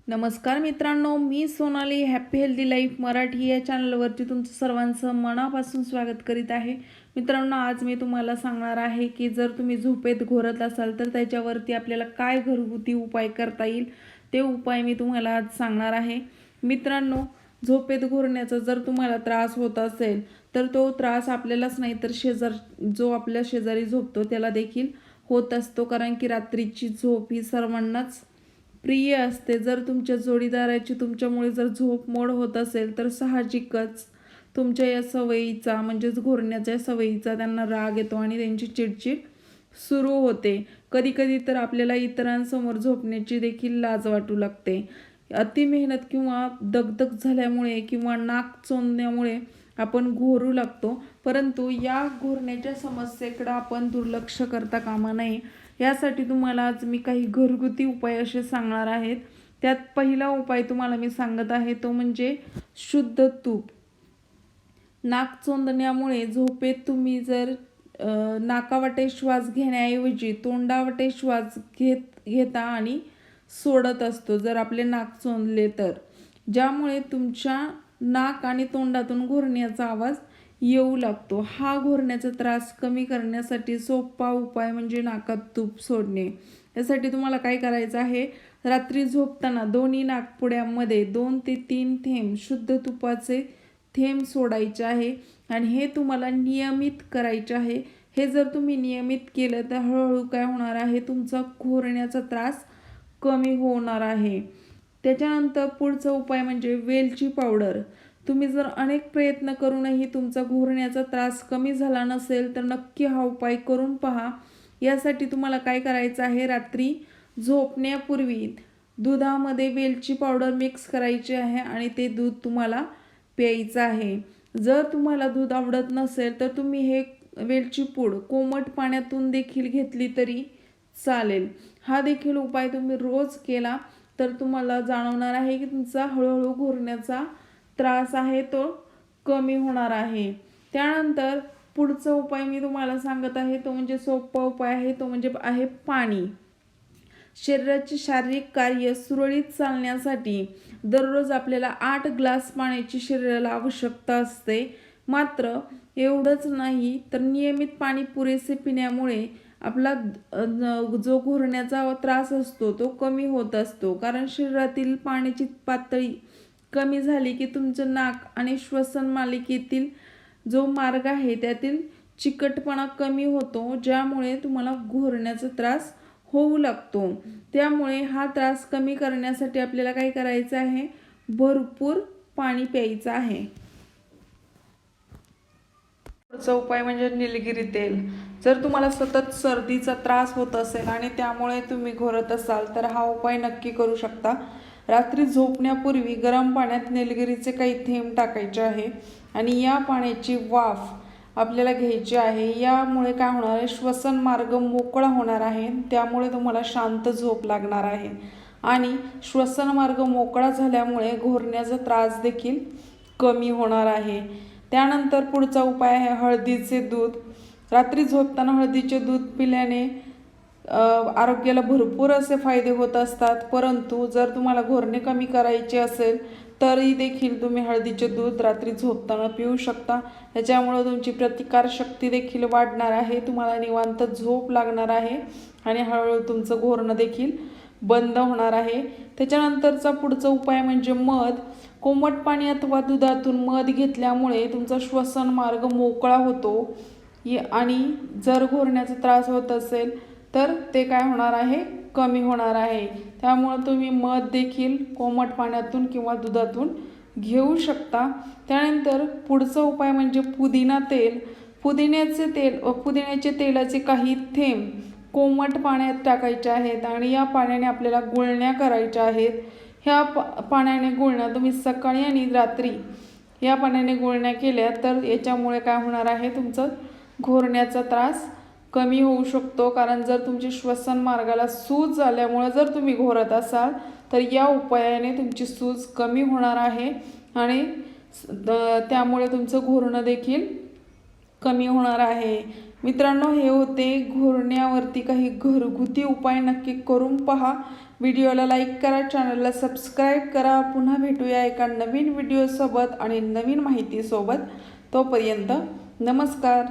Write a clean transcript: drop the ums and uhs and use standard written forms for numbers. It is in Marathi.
नमस्कार मित्रांनो, मी Sonali happy healthy life Marathi या चॅनलवरती तुमचं सर्वांचं मनापासून स्वागत करीत आहे। मित्रांनो, आज मी तुम्हाला सांगणार आहे की जर तुम्ही झोपेत घोरत असाल तर त्याच्यावरती आपल्याला काय घरगुती उपाय करता येईल ते उपाय मी तुम्हाला आज सांगणार आहे। मित्रांनो, झोपेत घोरण्याचा जर तुम्हाला त्रास होत असेल तर तो त्रास आपल्यालाच नाही तर जो आपल्या शेजारी झोपतो त्याला देखील होत असतो, कारण की रात्रीची झोप ही सर्वांनाच प्रिय असते। जर तुमच्या जोडीदाराची तुमच्यामुळे जर झोप मोड होत असेल तर साहजिकच तुमच्या या सवयीचा म्हणजेच घोरण्याच्या सवयीचा त्यांना राग येतो आणि त्यांची चिडचिड सुरू होते। कधी कधी तर आपल्याला इतरांसमोर झोपण्याची देखील लाज वाटू लागते। अति मेहनत किंवा दगदग झाल्यामुळे किंवा नाक चोंदण्यामुळे आपण घोरू लागतो, परंतु या घोरण्याच्या समस्येकडे आपण दुर्लक्ष करता कामा नये। यासाठी तुम्हाला आज मी काही घरगुती उपाय असे सांगणार आहेत। त्यात पहिला उपाय तुम्हाला मी सांगत आहे तो म्हणजे शुद्ध तूप। नाक चोंदण्यामुळे झोपेत तुम्ही जर नाकावाटे श्वास घेण्याऐवजी तोंडावाटे श्वास घेता आणि सोडत असतो जर आपले नाक चोंदले तर, ज्यामुळे तुमच्या नाक आणि तोंडातून घोरण्याचा आवाज येऊ लागतो। हा घोरण्याचा त्रास कमी करण्यासाठी सोपा उपाय म्हणजे नाकात तूप सोडणे। यासाठी तुम्हाला काय करायचं आहे, रात्री झोपताना दोन्ही नाकपुड्यांमध्ये 2 ते 3 थेंब शुद्ध तुपाचे थेंब सोडायचे आहे आणि हे तुम्हाला नियमित करायचे आहे। हे जर तुम्ही नियमित केलं तर हळूहळू काय होणार आहे, तुमचा घोरण्याचा त्रास कमी होणार आहे। त्याच्यानंतर पुढचा उपाय म्हणजे वेलची पावडर। तुम्ही जर अनेक प्रयत्न करूनही तुमचा घोरण्याचा त्रास कमी झाला नसेल तर नक्की हा उपाय करून पहा। यासाठी तुम्हाला काय करायचं आहे, रात्री झोपण्यापूर्वी दुधामध्ये वेलची पावडर मिक्स करायची आहे आणि ते दूध तुम्हाला प्यायचं आहे। जर तुम्हाला दूध आवडत नसेल तर तुम्ही हे वेलची पूड कोमट पाण्यातून देखील घेतली तरी चालेल। हा देखील उपाय तुम्ही रोज केला तर तुम्हाला जाणवणार आहे की तुमचा हळूहळू घोरण्याचा त्रास आहे तो कमी होणार आहे। त्यानंतर पुढचा उपाय मी तुम्हाला सांगत आहे तो म्हणजे सोपा उपाय आहे, तो म्हणजे आहे पाणी। शरीराचे शारीरिक कार्य सुरळीत चालण्यासाठी दररोज आपल्याला 8 ग्लास पाण्याची शरीराला आवश्यकता असते। मात्र एवढंच नाही तर नियमित पाणी पुरेसे पिण्यामुळे आपला जो घोरण्याचा त्रास असतो तो कमी होत असतो, कारण शरीरातील पाण्याची पातळी कमी झाली की तुमचं नाक आणि श्वसन मालिकेतील जो मार्ग आहे त्यातील चिकटपणा कमी होतो, ज्यामुळे तुम्हाला घोरण्याचा त्रास होऊ लागतो। त्यामुळे हा त्रास कमी करण्यासाठी आपल्याला काय करायचं आहे, भरपूर पाणी प्यायचं आहे। पुढचा उपाय म्हणजे निलगिरी तेल। जर तुम्हाला सतत सर्दीचा त्रास होत असेल आणि त्यामुळे तुम्ही घोरत असाल तर हा उपाय नक्की करू शकता। रात्री झोपण्यापूर्वी गरम पाण्यात निलगिरीचे काही थेंब टाकायचे आहे आणि या पाण्याची वाफ आपल्याला घ्यायची आहे। यामुळे काय होणार आहे, श्वसन मार्ग मोकळा होणार आहे, त्यामुळे तुम्हाला शांत झोप लागणार आहे आणि श्वसन मार्ग मोकळा झाल्यामुळे घोरण्याचा त्रास देखील कमी होणार आहे। त्यानंतर पुढचा उपाय आहे हळदीचे दूध। रात्री झोपताना हळदीचे दूध पिल्याने आरोग्याला भरपूर असे फायदे होत असतात, परंतु जर तुम्हाला घोरणे कमी करायचे असेल तरी देखील तुम्ही हळदीचे दूध रात्री झोपताना पिऊ शकता। याच्यामुळे तुमची प्रतिकारशक्ती देखील वाढणार आहे, तुम्हाला निवांत झोप लागणार आहे आणि हळूहळू तुमचं घोरणं देखील बंद होणार आहे। त्याच्यानंतरचा पुढचा उपाय म्हणजे मध। कोमट पाणी अथवा दुधातून मध घेतल्यामुळे तुमचा श्वसन मार्ग मोकळा होतो आणि जर घोरण्याचा त्रास होत असेल तर ते काय होणार आहे, कमी होणार आहे। त्यामुळे तुम्ही मध देखील कोमट पाण्यातून किंवा दुधातून घेऊ शकता। त्यानंतर पुढचा उपाय म्हणजे पुदिना तेल। पुदिन्याचे तेलाचे काही थेंब कोमट पाण्यात टाकायचे आहेत आणि या पाण्याने आपल्याला गुळण्या करायच्या आहेत। ह्या पाण्याने गुळण्या तुम्ही सकाळी आणि रात्री या पाण्याने गुळण्या केल्या तर याच्यामुळे काय होणार आहे, तुमचं घोरण्याचा त्रास कमी होऊ शकतो। कारण जर तुमची श्वसन मार्गाला सूज झाल्यामुळे जर तुम्ही घोरत असाल तर या उपायाने तुमची सूज कमी होणार आहे आणि त्यामुळे तुमचं घोरणं देखील कमी होणार आहे। मित्रांनो, हे होते घोरण्यावरती काही घरगुती उपाय, नक्की करून पहा। व्हिडिओला लाईक करा, चॅनलला सबस्क्राईब करा. पुन्हा भेटूया एका नवीन व्हिडिओसोबत आणि नवीन माहितीसोबत. तोपर्यंत नमस्कार.